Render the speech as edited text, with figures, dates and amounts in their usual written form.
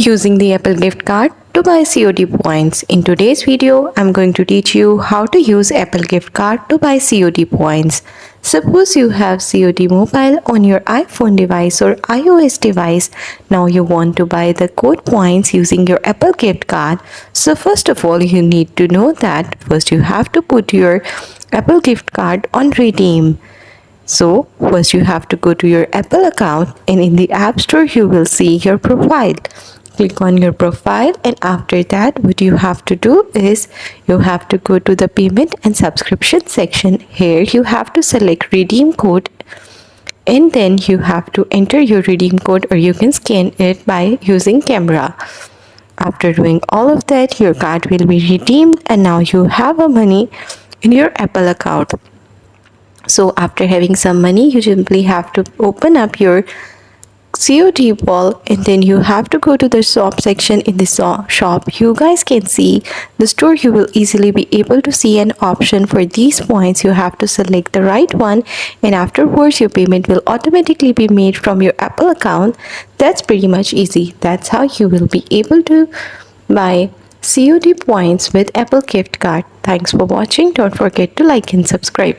Using the Apple gift card to buy COD points. In today's video, I'm going to teach you how to use Apple gift card to buy COD points. Suppose you have COD mobile on your iPhone device or iOS device. Now you want to buy the code points using your Apple gift card. So first of all, you need to know that first you have to put your Apple gift card on redeem. So first you have to go to your Apple account, and in the App Store you will see your profile. Click on your profile, and after that what you have to do is you have to go to the payment and subscription section. Here you have to select redeem code, and then you have to enter your redeem code, or you can scan it by using camera. After doing all of that, your card will be redeemed, and now you have a money in your Apple account. So after having some money, you simply have to open up your COD wall, and then you have to go to the shop section. In the shop, you guys can see the store. You will easily be able to see an option for these points. You have to select the right one, and afterwards your payment will automatically be made from your Apple account. That's pretty much easy. That's how you will be able to buy COD points with Apple gift card. Thanks for watching. Don't forget to like and subscribe.